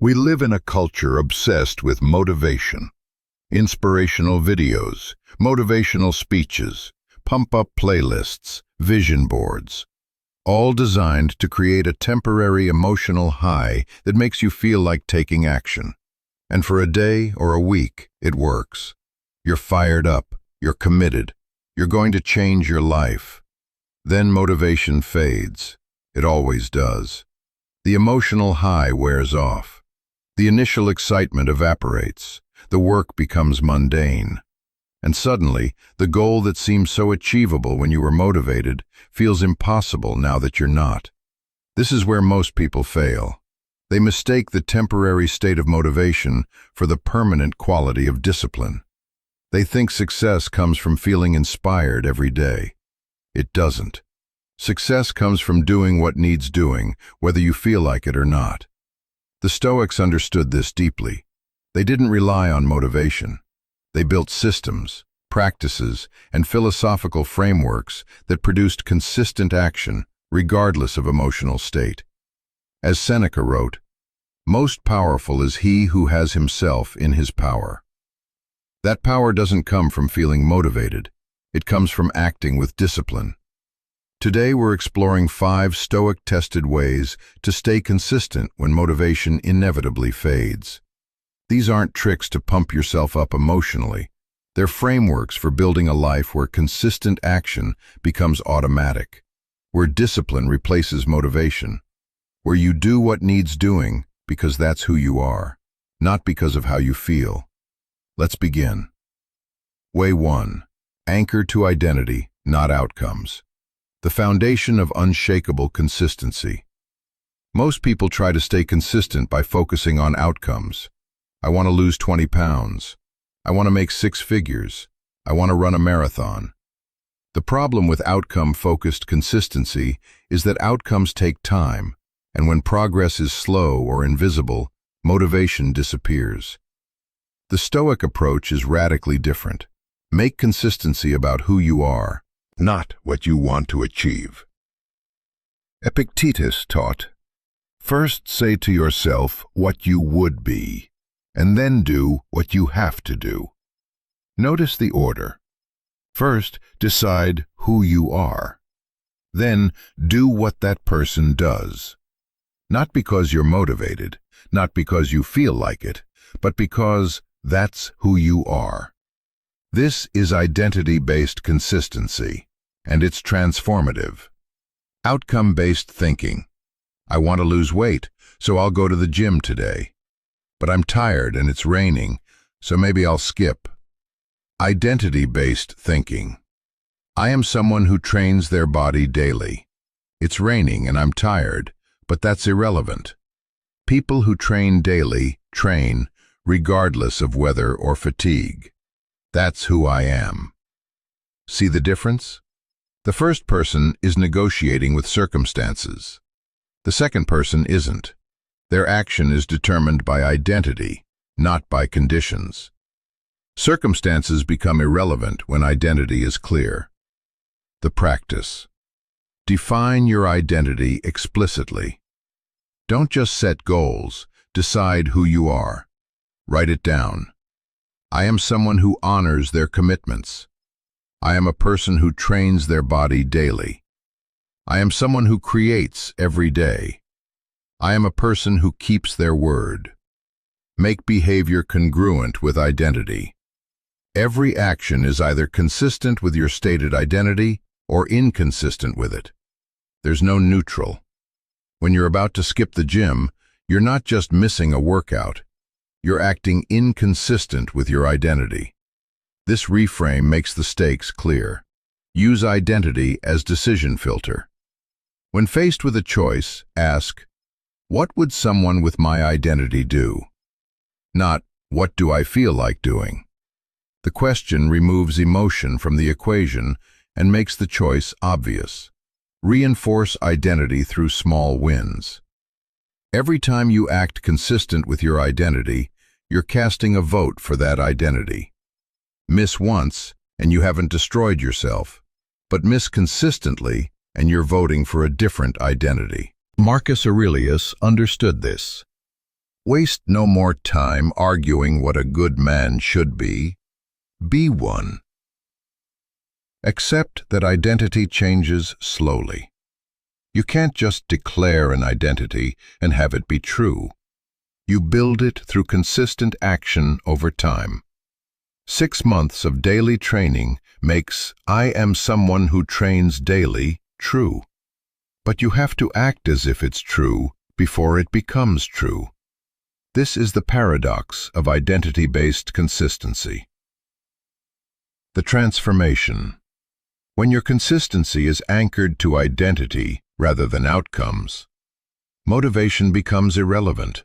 We live in a culture obsessed with motivation. Inspirational videos, motivational speeches, pump-up playlists, vision boards, all designed to create a temporary emotional high that makes you feel like taking action. And for a day or a week, it works. You're fired up, you're committed, you're going to change your life. Then motivation fades. It always does. The emotional high wears off. The initial excitement evaporates. The work becomes mundane. And suddenly, the goal that seemed so achievable when you were motivated feels impossible now that you're not. This is where most people fail. They mistake the temporary state of motivation for the permanent quality of discipline. They think success comes from feeling inspired every day. It doesn't. Success comes from doing what needs doing, whether you feel like it or not. The Stoics understood this deeply. They didn't rely on motivation. They built systems, practices, and philosophical frameworks that produced consistent action, regardless of emotional state. As Seneca wrote, "Most powerful is he who has himself in his power." That power doesn't come from feeling motivated. It comes from acting with discipline. Today we're exploring 5 Stoic-tested ways to stay consistent when motivation inevitably fades. These aren't tricks to pump yourself up emotionally. They're frameworks for building a life where consistent action becomes automatic, where discipline replaces motivation, where you do what needs doing because that's who you are, not because of how you feel. Let's begin. Way 1. Anchor to identity, not outcomes. The foundation of unshakable consistency. Most people try to stay consistent by focusing on outcomes. I want to lose 20 pounds. I want to make 6 figures. I want to run a marathon. The problem with outcome-focused consistency is that outcomes take time, and when progress is slow or invisible, motivation disappears. The Stoic approach is radically different. Make consistency about who you are, not what you want to achieve. Epictetus taught, "First say to yourself what you would be, and then do what you have to do." Notice the order. First, decide who you are. Then, do what that person does. Not because you're motivated, not because you feel like it, but because that's who you are. This is identity-based consistency, and it's transformative. Outcome-based thinking. I want to lose weight, so I'll go to the gym today. But I'm tired and it's raining, so maybe I'll skip. Identity-based thinking. I am someone who trains their body daily. It's raining and I'm tired, but that's irrelevant. People who train daily train regardless of weather or fatigue. That's who I am. See the difference? The first person is negotiating with circumstances. The second person isn't. Their action is determined by identity, not by conditions. Circumstances become irrelevant when identity is clear. The practice. Define your identity explicitly. Don't just set goals, decide who you are. Write it down. I am someone who honors their commitments. I am a person who trains their body daily. I am someone who creates every day. I am a person who keeps their word. Make behavior congruent with identity. Every action is either consistent with your stated identity or inconsistent with it. There's no neutral. When you're about to skip the gym, you're not just missing a workout. You're acting inconsistent with your identity. This reframe makes the stakes clear. Use identity as decision filter. When faced with a choice, ask, what would someone with my identity do? Not, what do I feel like doing? The question removes emotion from the equation and makes the choice obvious. Reinforce identity through small wins. Every time you act consistent with your identity, you're casting a vote for that identity. Miss once, and you haven't destroyed yourself, but miss consistently, and you're voting for a different identity. Marcus Aurelius understood this. Waste no more time arguing what a good man should be. Be one. Accept that identity changes slowly. You can't just declare an identity and have it be true. You build it through consistent action over time. 6 months of daily training makes "I am someone who trains daily" true. But you have to act as if it's true before it becomes true. This is the paradox of identity-based consistency. The transformation. When your consistency is anchored to identity rather than outcomes, motivation becomes irrelevant.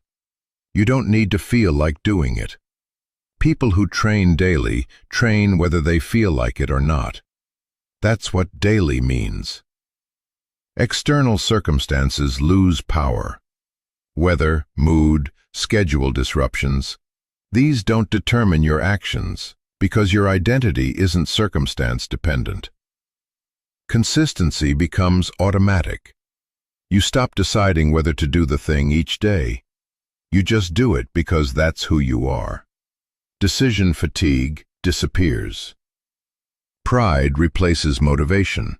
You don't need to feel like doing it. People who train daily train whether they feel like it or not. That's what daily means. External circumstances lose power. Weather, mood, schedule disruptions. These don't determine your actions because your identity isn't circumstance dependent. Consistency becomes automatic. You stop deciding whether to do the thing each day. You just do it because that's who you are. Decision fatigue disappears. Pride replaces motivation.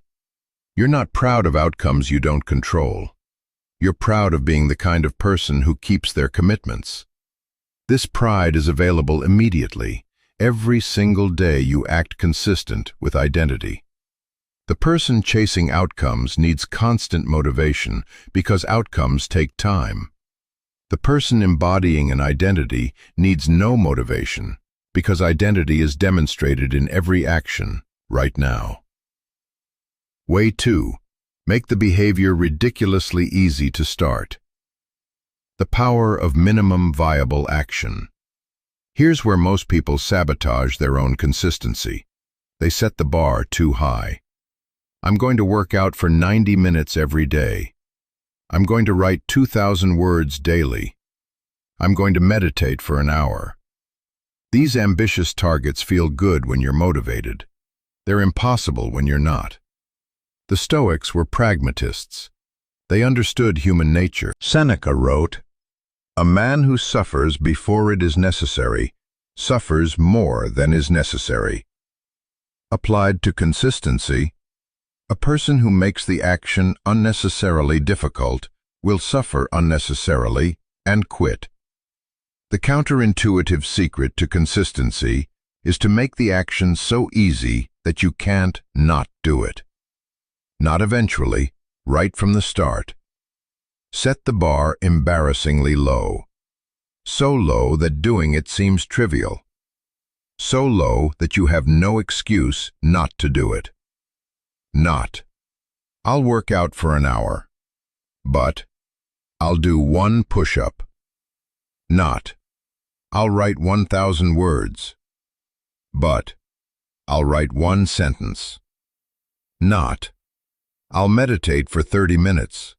You're not proud of outcomes you don't control. You're proud of being the kind of person who keeps their commitments. This pride is available immediately. Every single day you act consistent with identity. The person chasing outcomes needs constant motivation because outcomes take time. The person embodying an identity needs no motivation because identity is demonstrated in every action right now. Way 2. Make the behavior ridiculously easy to start. The power of minimum viable action. Here's where most people sabotage their own consistency. They set the bar too high. I'm going to work out for 90 minutes every day. I'm going to write 2,000 words daily. I'm going to meditate for an hour. These ambitious targets feel good when you're motivated. They're impossible when you're not. The Stoics were pragmatists. They understood human nature. Seneca wrote, "A man who suffers before it is necessary suffers more than is necessary." Applied to consistency, a person who makes the action unnecessarily difficult will suffer unnecessarily and quit. The counterintuitive secret to consistency is to make the action so easy that you can't not do it. Not eventually, right from the start. Set the bar embarrassingly low. So low that doing it seems trivial. So low that you have no excuse not to do it. Not, "I'll work out for an hour," but, "I'll do 1 push-up." Not, "I'll write 1,000 words," but, "I'll write 1 sentence." Not, "I'll meditate for 30 minutes,"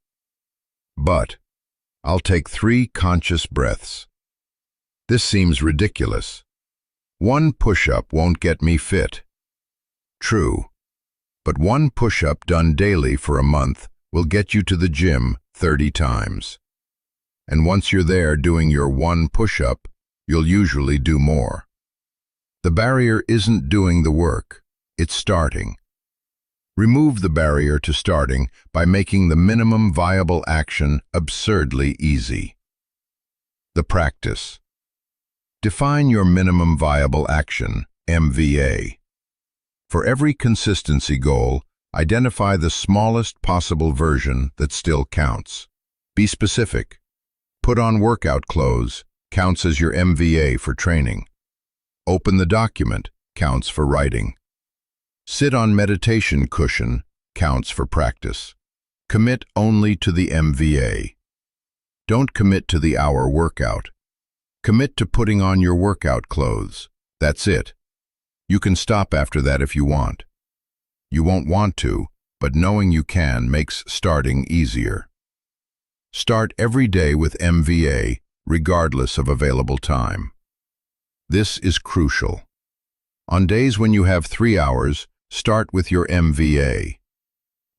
but, "I'll take 3 conscious breaths." This seems ridiculous. 1 push-up won't get me fit. True. But 1 push-up done daily for a month will get you to the gym 30 times. And once you're there doing your 1 push-up, you'll usually do more. The barrier isn't doing the work, it's starting. Remove the barrier to starting by making the minimum viable action absurdly easy. The practice. Define your minimum viable action, MVA. For every consistency goal, identify the smallest possible version that still counts. Be specific. Put on workout clothes, counts as your MVA for training. Open the document, counts for writing. Sit on meditation cushion, counts for practice. Commit only to the MVA. Don't commit to the hour workout. Commit to putting on your workout clothes. That's it. You can stop after that if you want. You won't want to, but knowing you can makes starting easier. Start every day with MVA, regardless of available time. This is crucial. On days when you have 3 hours, start with your MVA.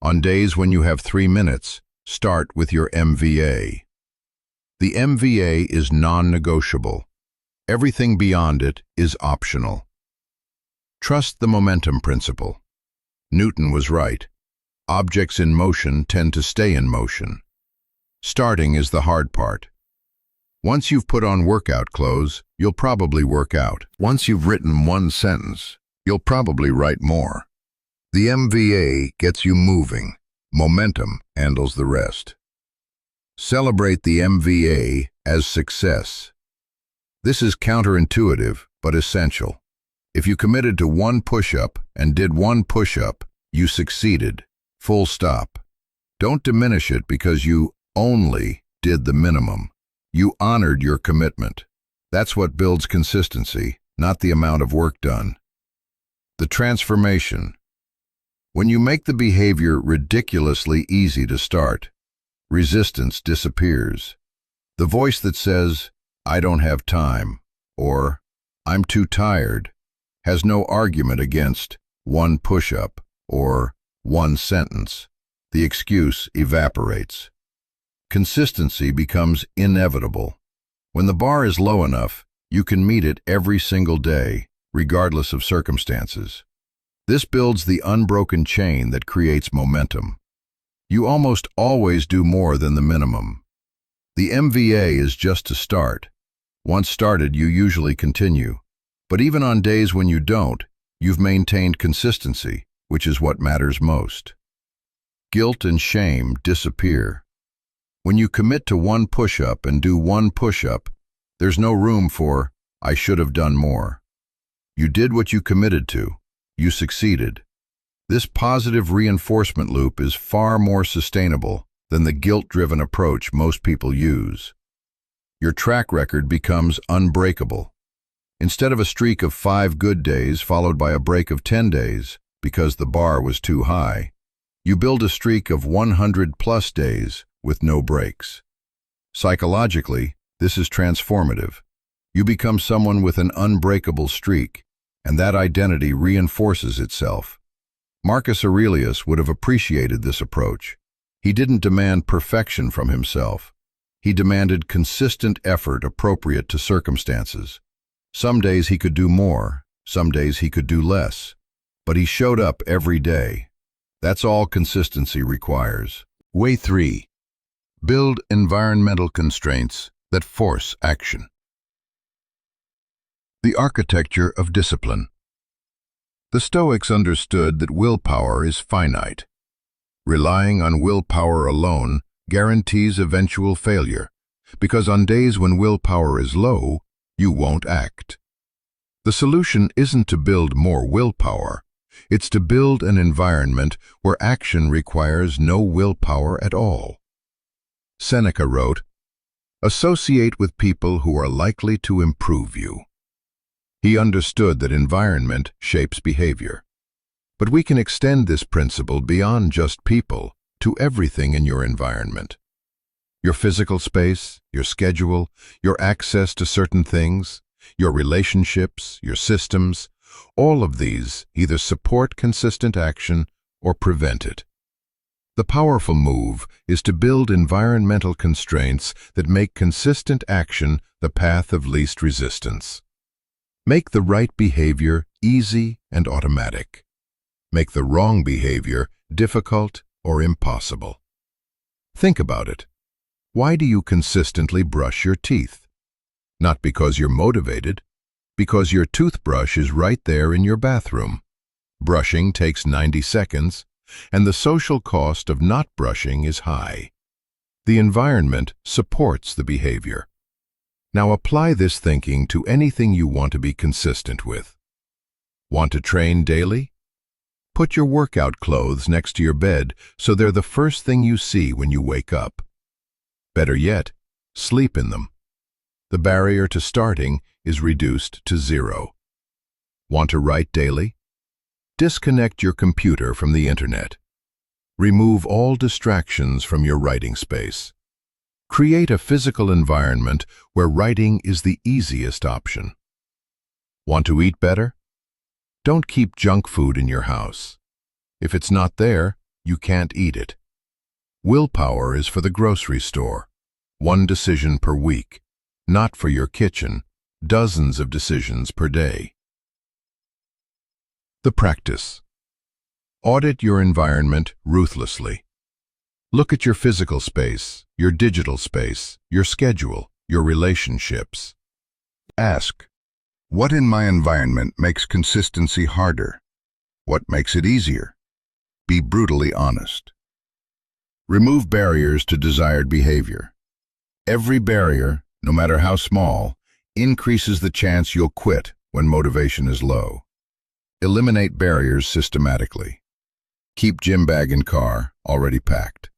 On days when you have 3 minutes, start with your MVA. The MVA is non-negotiable. Everything beyond it is optional. Trust the momentum principle. Newton was right. Objects in motion tend to stay in motion. Starting is the hard part. Once you've put on workout clothes, you'll probably work out. Once you've written one sentence, you'll probably write more. The MVA gets you moving. Momentum handles the rest. Celebrate the MVA as success. This is counterintuitive, but essential. If you committed to one push-up and did one push-up, you succeeded. Full stop. Don't diminish it because you only did the minimum. You honored your commitment. That's what builds consistency, not the amount of work done. The transformation. When you make the behavior ridiculously easy to start, resistance disappears. The voice that says, "I don't have time," or "I'm too tired," has no argument against one push-up or one sentence. The excuse evaporates. Consistency becomes inevitable. When the bar is low enough, you can meet it every single day, regardless of circumstances. This builds the unbroken chain that creates momentum. You almost always do more than the minimum. The MVA is just a start. Once started, you usually continue. But even on days when you don't, you've maintained consistency, which is what matters most. Guilt and shame disappear. When you commit to one push-up and do one push-up, there's no room for, "I should have done more." You did what you committed to. You succeeded. This positive reinforcement loop is far more sustainable than the guilt-driven approach most people use. Your track record becomes unbreakable. Instead of a streak of 5 good days followed by a break of 10 days because the bar was too high, you build a streak of 100+ days with no breaks. Psychologically, this is transformative. You become someone with an unbreakable streak, and that identity reinforces itself. Marcus Aurelius would have appreciated this approach. He didn't demand perfection from himself. He demanded consistent effort appropriate to circumstances. Some days he could do more, some days he could do less, but he showed up every day. That's all consistency requires. Way 3. Build environmental constraints that force action. The architecture of discipline. The Stoics understood that willpower is finite. Relying on willpower alone guarantees eventual failure, because on days when willpower is low, you won't act. The solution isn't to build more willpower, it's to build an environment where action requires no willpower at all. Seneca wrote, "Associate with people who are likely to improve you." He understood that environment shapes behavior. But we can extend this principle beyond just people to everything in your environment. Your physical space, your schedule, your access to certain things, your relationships, your systems, all of these either support consistent action or prevent it. The powerful move is to build environmental constraints that make consistent action the path of least resistance. Make the right behavior easy and automatic. Make the wrong behavior difficult or impossible. Think about it. Why do you consistently brush your teeth? Not because you're motivated, because your toothbrush is right there in your bathroom. Brushing takes 90 seconds, and the social cost of not brushing is high. The environment supports the behavior. Now apply this thinking to anything you want to be consistent with. Want to train daily? Put your workout clothes next to your bed so they're the first thing you see when you wake up. Better yet, sleep in them. The barrier to starting is reduced to 0. Want to write daily? Disconnect your computer from the internet. Remove all distractions from your writing space. Create a physical environment where writing is the easiest option. Want to eat better? Don't keep junk food in your house. If it's not there, you can't eat it. Willpower is for the grocery store. One decision per week. Not for your kitchen, dozens of decisions per day. The practice. Audit your environment ruthlessly. Look at your physical space, your digital space, your schedule, your relationships. Ask, what in my environment makes consistency harder? What makes it easier? Be brutally honest. Remove barriers to desired behavior. Every barrier, no matter how small, increases the chance you'll quit when motivation is low. Eliminate barriers systematically. Keep gym bag and car already packed.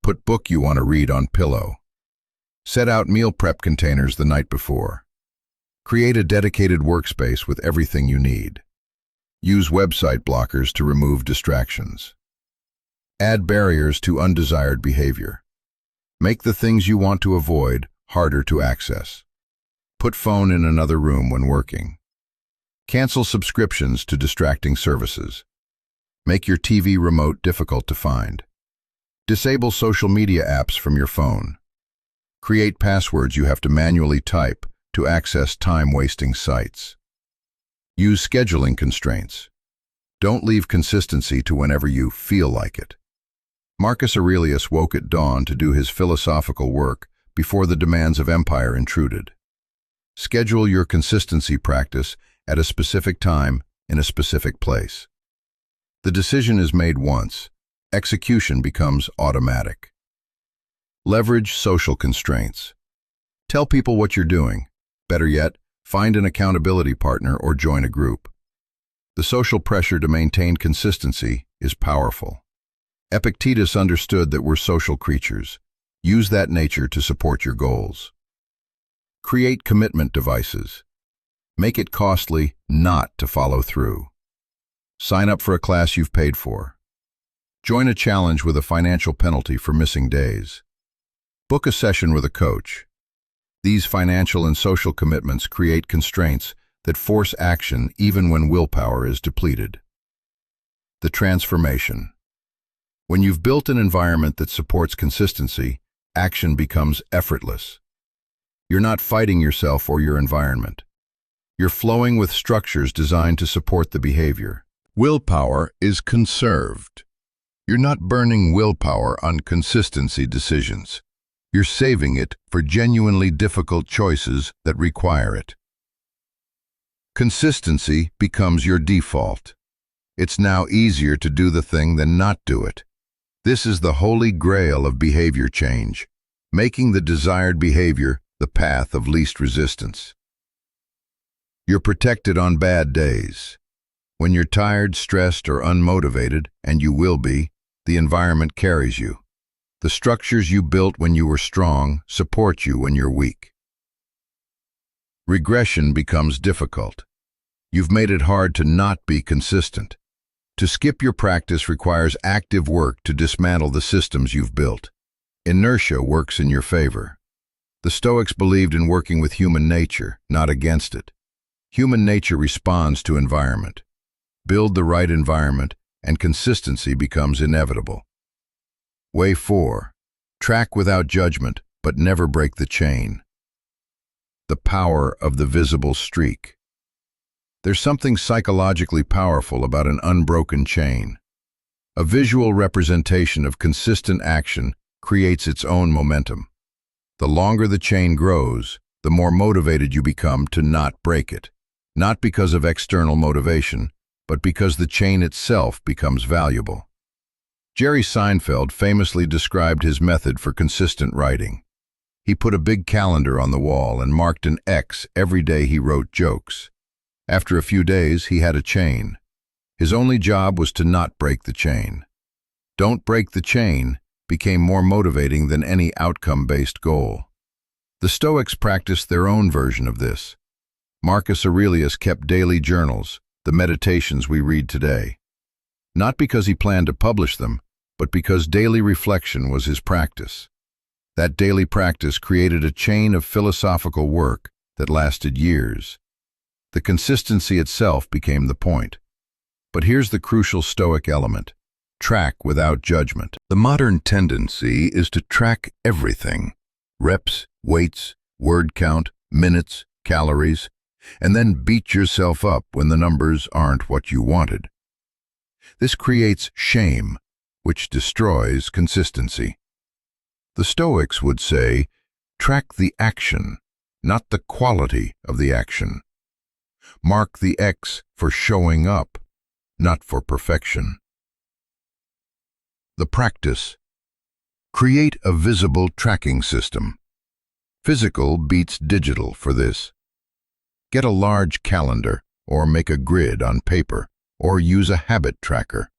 Put book you want to read on pillow. Set out meal prep containers the night before. Create a dedicated workspace with everything you need. Use website blockers to remove distractions. Add barriers to undesired behavior. Make the things you want to avoid harder to access. Put phone in another room when working. Cancel subscriptions to distracting services. Make your TV remote difficult to find. Disable social media apps from your phone. Create passwords you have to manually type to access time-wasting sites. Use scheduling constraints. Don't leave consistency to whenever you feel like it. Marcus Aurelius woke at dawn to do his philosophical work before the demands of empire intruded. Schedule your consistency practice at a specific time in a specific place. The decision is made once. Execution becomes automatic. Leverage social constraints. Tell people what you're doing. Better yet, find an accountability partner or join a group. The social pressure to maintain consistency is powerful. Epictetus understood that we're social creatures. Use that nature to support your goals. Create commitment devices. Make it costly not to follow through. Sign up for a class you've paid for. Join a challenge with a financial penalty for missing days. Book a session with a coach. These financial and social commitments create constraints that force action even when willpower is depleted. The transformation. When you've built an environment that supports consistency, action becomes effortless. You're not fighting yourself or your environment. You're flowing with structures designed to support the behavior. Willpower is conserved. You're not burning willpower on consistency decisions. You're saving it for genuinely difficult choices that require it. Consistency becomes your default. It's now easier to do the thing than not do it. This is the holy grail of behavior change, making the desired behavior the path of least resistance. You're protected on bad days. When you're tired, stressed, or unmotivated, and you will be, the environment carries you. The structures you built when you were strong support you when you're weak. Regression becomes difficult. You've made it hard to not be consistent. To skip your practice requires active work to dismantle the systems you've built. Inertia works in your favor. The Stoics believed in working with human nature, not against it. Human nature responds to environment. Build the right environment, and consistency becomes inevitable. Way 4. Track without judgment, but never break the chain. The power of the visible streak. There's something psychologically powerful about an unbroken chain. A visual representation of consistent action creates its own momentum. The longer the chain grows, the more motivated you become to not break it. Not because of external motivation, but because the chain itself becomes valuable. Jerry Seinfeld famously described his method for consistent writing. He put a big calendar on the wall and marked an X every day he wrote jokes. After a few days, he had a chain. His only job was to not break the chain. Don't break the chain became more motivating than any outcome-based goal. The Stoics practiced their own version of this. Marcus Aurelius kept daily journals, the meditations we read today. Not because he planned to publish them, but because daily reflection was his practice. That daily practice created a chain of philosophical work that lasted years. The consistency itself became the point. But here's the crucial Stoic element: track without judgment. The modern tendency is to track everything: reps, weights, word count, minutes, calories, and then beat yourself up when the numbers aren't what you wanted. This creates shame, which destroys consistency. The Stoics would say, track the action, not the quality of the action. Mark the X for showing up, not for perfection. The practice. Create a visible tracking system. Physical beats digital for this. Get a large calendar, or make a grid on paper, or use a habit tracker.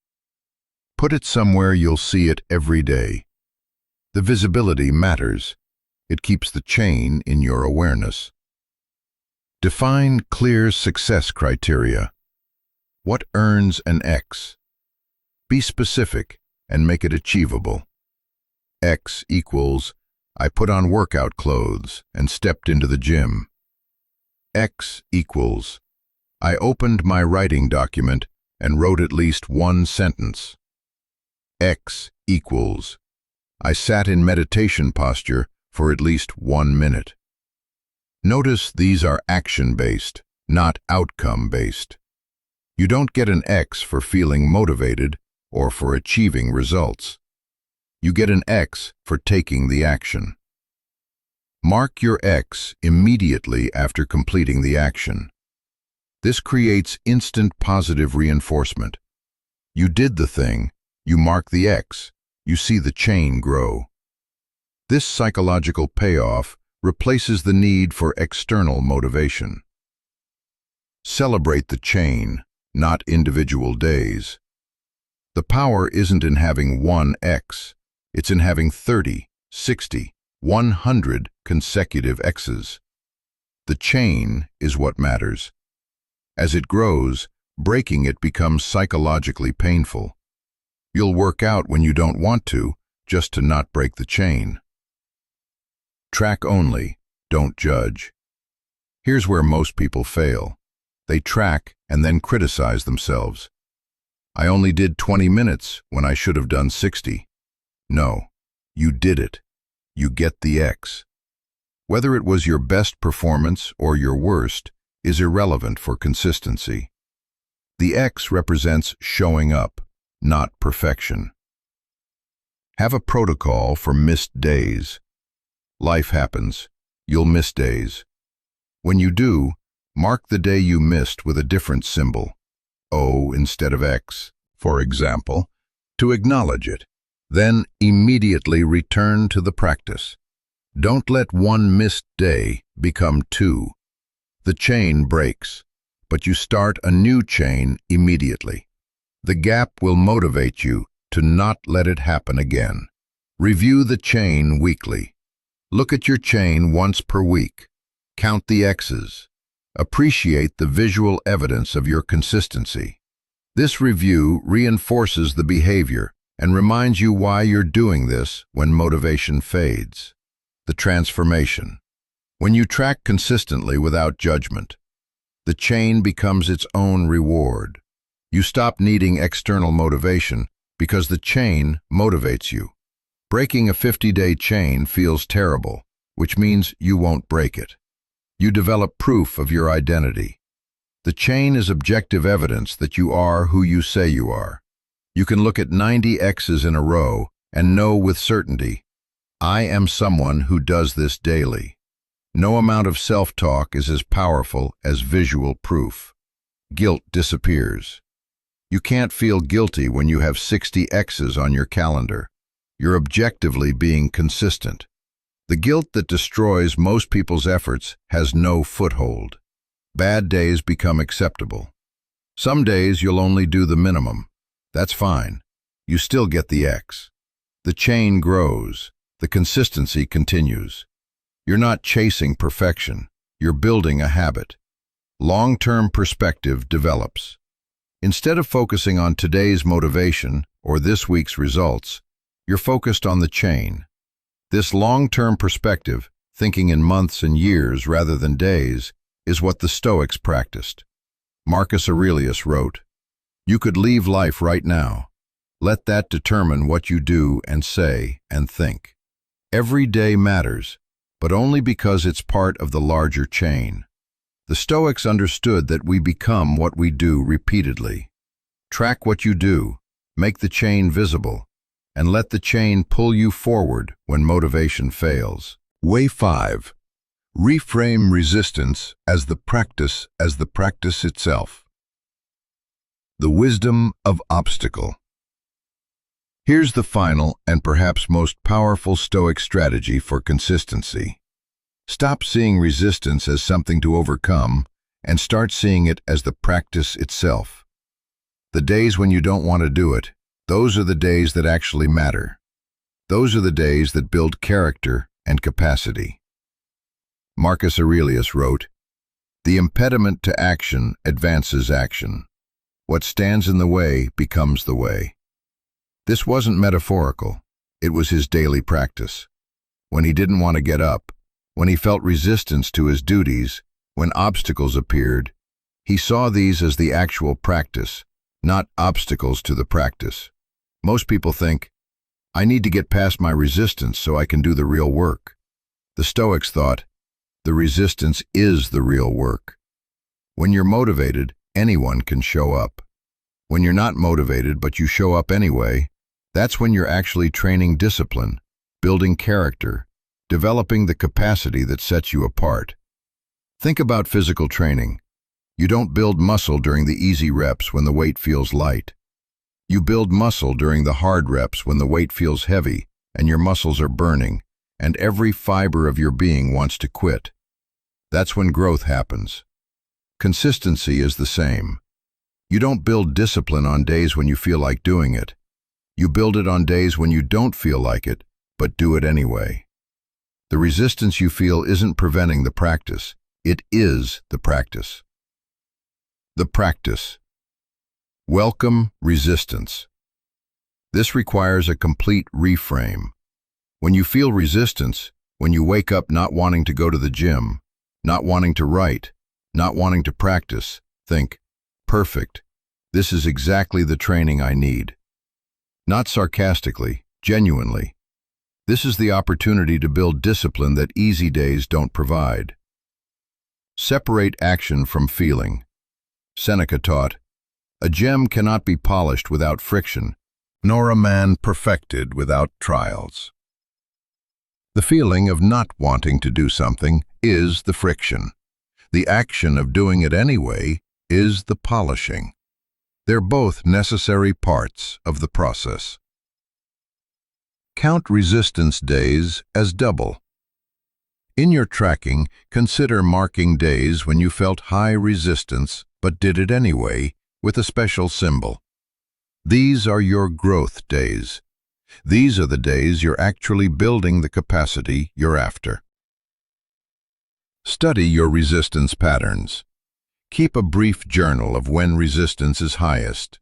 Put it somewhere you'll see it every day. The visibility matters. It keeps the chain in your awareness. Define clear success criteria. What earns an X? Be specific and make it achievable. X equals, I put on workout clothes and stepped into the gym. X equals, I opened my writing document and wrote at least one sentence. X equals, I sat in meditation posture for at least 1 minute. Notice these are action-based, not outcome-based. You don't get an X for feeling motivated or for achieving results. You get an X for taking the action. Mark your X immediately after completing the action. This creates instant positive reinforcement. You did the thing, you mark the X, you see the chain grow. This psychological payoff replaces the need for external motivation. Celebrate the chain, not individual days. The power isn't in having one X, it's in having 30, 60, 100 consecutive X's. The chain is what matters. As it grows, breaking it becomes psychologically painful. You'll work out when you don't want to, just to not break the chain. Track only, don't judge. Here's where most people fail. They track and then criticize themselves. I only did 20 minutes when I should have done 60. No, you did it. You get the X. Whether it was your best performance or your worst is irrelevant for consistency. The X represents showing up, not perfection. Have a protocol for missed days. Life happens. You'll miss days. When you do, mark the day you missed with a different symbol, O instead of X, for example, to acknowledge it. Then immediately return to the practice. Don't let one missed day become 2. The chain breaks, but you start a new chain immediately. The gap will motivate you to not let it happen again. Review the chain weekly. Look at your chain once per week. Count the X's. Appreciate the visual evidence of your consistency. This review reinforces the behavior and reminds you why you're doing this when motivation fades. The transformation. When you track consistently without judgment, the chain becomes its own reward. You stop needing external motivation because the chain motivates you. Breaking a 50-day chain feels terrible, which means you won't break it. You develop proof of your identity. The chain is objective evidence that you are who you say you are. You can look at 90 X's in a row and know with certainty, I am someone who does this daily. No amount of self-talk is as powerful as visual proof. Guilt disappears. You can't feel guilty when you have 60 X's on your calendar. You're objectively being consistent. The guilt that destroys most people's efforts has no foothold. Bad days become acceptable. Some days you'll only do the minimum. That's fine. You still get the X. The chain grows. The consistency continues. You're not chasing perfection. You're building a habit. Long-term perspective develops. Instead of focusing on today's motivation or this week's results, you're focused on the chain. This long-term perspective, thinking in months and years rather than days, is what the Stoics practiced. Marcus Aurelius wrote, "You could leave life right now. Let that determine what you do and say and think. Every day matters, but only because it's part of the larger chain. The Stoics understood that we become what we do repeatedly. Track what you do, make the chain visible, and let the chain pull you forward when motivation fails. Way 5. Reframe resistance as the practice itself. The wisdom of obstacle. Here's the final and perhaps most powerful Stoic strategy for consistency. Stop seeing resistance as something to overcome and start seeing it as the practice itself. The days when you don't want to do it, those are the days that actually matter. Those are the days that build character and capacity. Marcus Aurelius wrote, "The impediment to action advances action. What stands in the way becomes the way." This wasn't metaphorical. It was his daily practice. When he didn't want to get up, when he felt resistance to his duties, when obstacles appeared, he saw these as the actual practice, not obstacles to the practice. Most people think, I need to get past my resistance so I can do the real work. The Stoics thought, the resistance is the real work. When you're motivated, anyone can show up. When you're not motivated but you show up anyway, that's when you're actually training discipline, building character, developing the capacity that sets you apart. Think about physical training. You don't build muscle during the easy reps when the weight feels light. You build muscle during the hard reps when the weight feels heavy and your muscles are burning and every fiber of your being wants to quit. That's when growth happens. Consistency is the same. You don't build discipline on days when you feel like doing it. You build it on days when you don't feel like it, but do it anyway. The resistance you feel isn't preventing the practice. It is the practice. The practice. Welcome resistance. This requires a complete reframe. When you feel resistance, when you wake up not wanting to go to the gym, not wanting to write, not wanting to practice, think, perfect. This is exactly the training I need. Not sarcastically, genuinely. This is the opportunity to build discipline that easy days don't provide. Separate action from feeling. Seneca taught, a gem cannot be polished without friction, nor a man perfected without trials. The feeling of not wanting to do something is the friction. The action of doing it anyway is the polishing. They're both necessary parts of the process. Count resistance days as double. In your tracking, consider marking days when you felt high resistance but did it anyway with a special symbol. These are your growth days. These are the days you're actually building the capacity you're after. Study your resistance patterns. Keep a brief journal of when resistance is highest.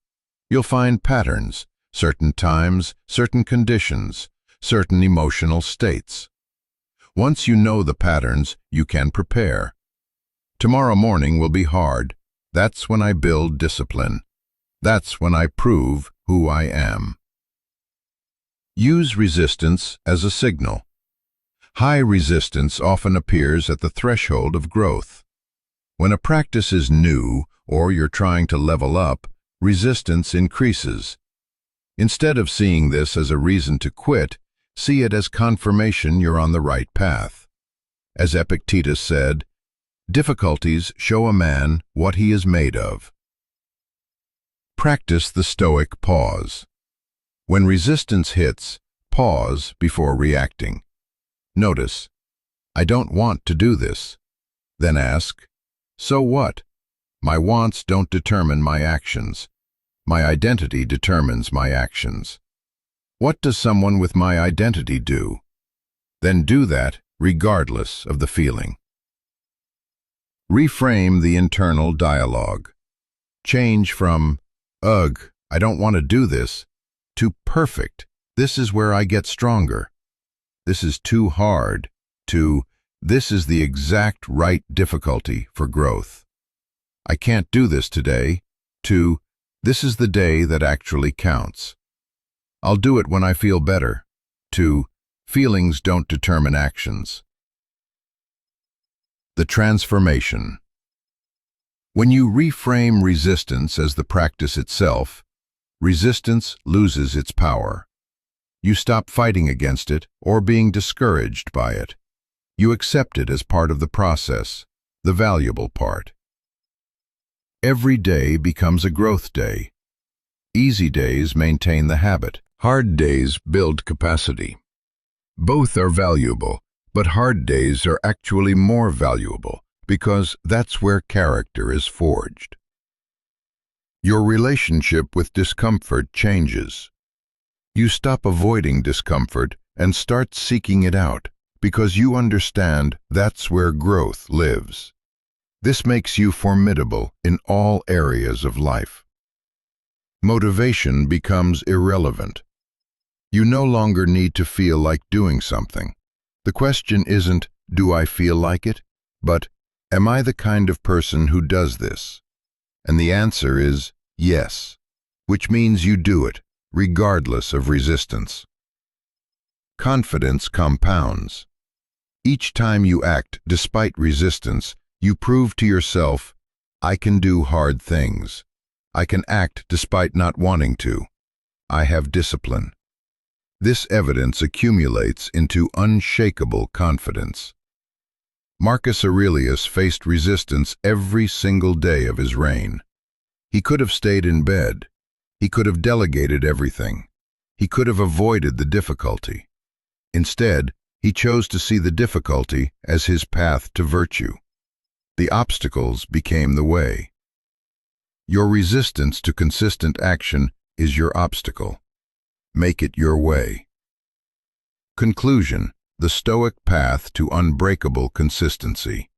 You'll find patterns, certain times, certain conditions, certain emotional states. Once you know the patterns, you can prepare. Tomorrow morning will be hard. That's when I build discipline. That's when I prove who I am. Use resistance as a signal. High resistance often appears at the threshold of growth. When a practice is new or you're trying to level up, resistance increases. Instead of seeing this as a reason to quit, see it as confirmation you're on the right path. As Epictetus said, difficulties show a man what he is made of. Practice the Stoic pause. When resistance hits, pause before reacting. Notice, I don't want to do this. Then ask, so what? My wants don't determine my actions. My identity determines my actions. What does someone with my identity do? Then do that regardless of the feeling. Reframe the internal dialogue. Change from, ugh, I don't want to do this, to perfect, this is where I get stronger. This is too hard, to, this is the exact right difficulty for growth. I can't do this today, to, this is the day that actually counts. I'll do it when I feel better, to, feelings don't determine actions. The transformation. When you reframe resistance as the practice itself, resistance loses its power. You stop fighting against it or being discouraged by it. You accept it as part of the process, the valuable part. Every day becomes a growth day. Easy days maintain the habit. Hard days build capacity. Both are valuable, but hard days are actually more valuable because that's where character is forged. Your relationship with discomfort changes. You stop avoiding discomfort and start seeking it out because you understand that's where growth lives. This makes you formidable in all areas of life. Motivation becomes irrelevant. You no longer need to feel like doing something. The question isn't, do I feel like it? But, am I the kind of person who does this? And the answer is yes, which means you do it, regardless of resistance. Confidence compounds. Each time you act despite resistance, you prove to yourself, I can do hard things. I can act despite not wanting to. I have discipline. This evidence accumulates into unshakable confidence. Marcus Aurelius faced resistance every single day of his reign. He could have stayed in bed. He could have delegated everything. He could have avoided the difficulty. Instead, he chose to see the difficulty as his path to virtue. The obstacles became the way. Your resistance to consistent action is your obstacle. Make it your way. Conclusion: the Stoic path to unbreakable consistency.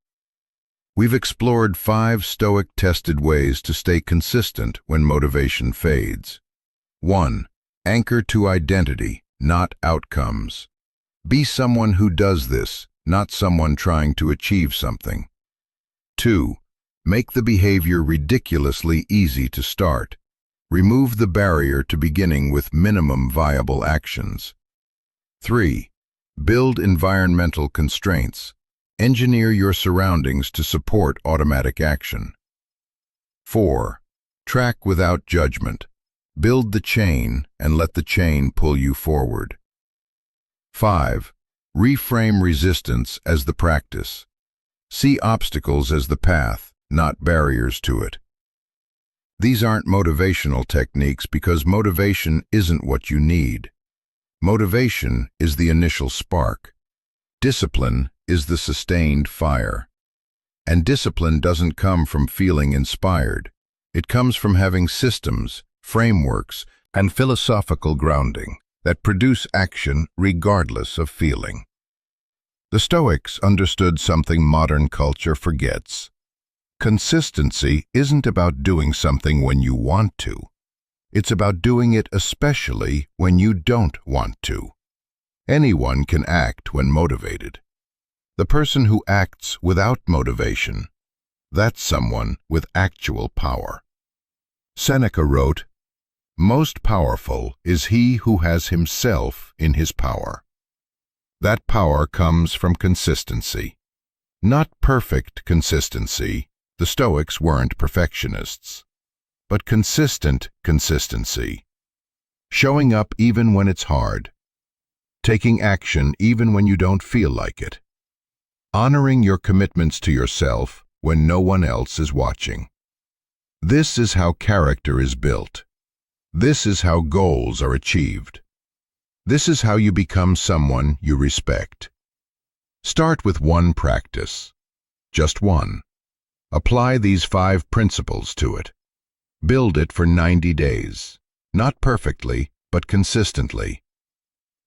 We've explored 5 Stoic-tested ways to stay consistent when motivation fades. 1. Anchor to identity, not outcomes. Be someone who does this, not someone trying to achieve something. 2. Make the behavior ridiculously easy to start. Remove the barrier to beginning with minimum viable actions. 3. Build environmental constraints. Engineer your surroundings to support automatic action. 4. Track without judgment. Build the chain and let the chain pull you forward. 5. Reframe resistance as the practice. See obstacles as the path, not barriers to it. These aren't motivational techniques because motivation isn't what you need. Motivation is the initial spark. Discipline is the sustained fire. And discipline doesn't come from feeling inspired. It comes from having systems, frameworks, and philosophical grounding that produce action regardless of feeling. The Stoics understood something modern culture forgets. Consistency isn't about doing something when you want to. It's about doing it especially when you don't want to. Anyone can act when motivated. The person who acts without motivation, that's someone with actual power. Seneca wrote, "Most powerful is he who has himself in his power." That power comes from consistency. Not perfect consistency. The Stoics weren't perfectionists. But consistent consistency. Showing up even when it's hard. Taking action even when you don't feel like it. Honoring your commitments to yourself when no one else is watching. This is how character is built. This is how goals are achieved. This is how you become someone you respect. Start with one practice. Just one. Apply these 5 principles to it. Build it for 90 days. Not perfectly, but consistently.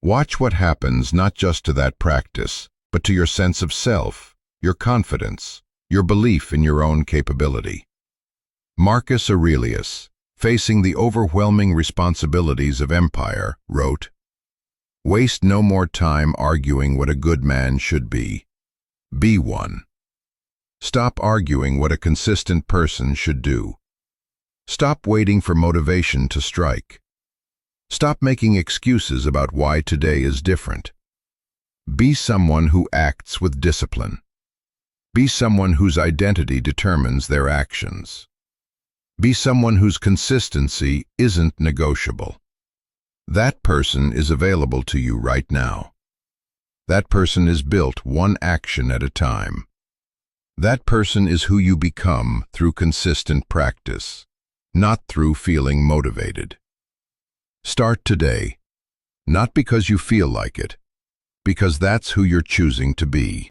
Watch what happens not just to that practice, but to your sense of self, your confidence, your belief in your own capability. Marcus Aurelius, facing the overwhelming responsibilities of empire, wrote, "Waste no more time arguing what a good man should be. Be one. Stop arguing what a consistent person should do. Stop waiting for motivation to strike. Stop making excuses about why today is different. Be someone who acts with discipline. Be someone whose identity determines their actions. Be someone whose consistency isn't negotiable. That person is available to you right now. That person is built one action at a time. That person is who you become through consistent practice, not through feeling motivated. Start today, not because you feel like it, because that's who you're choosing to be.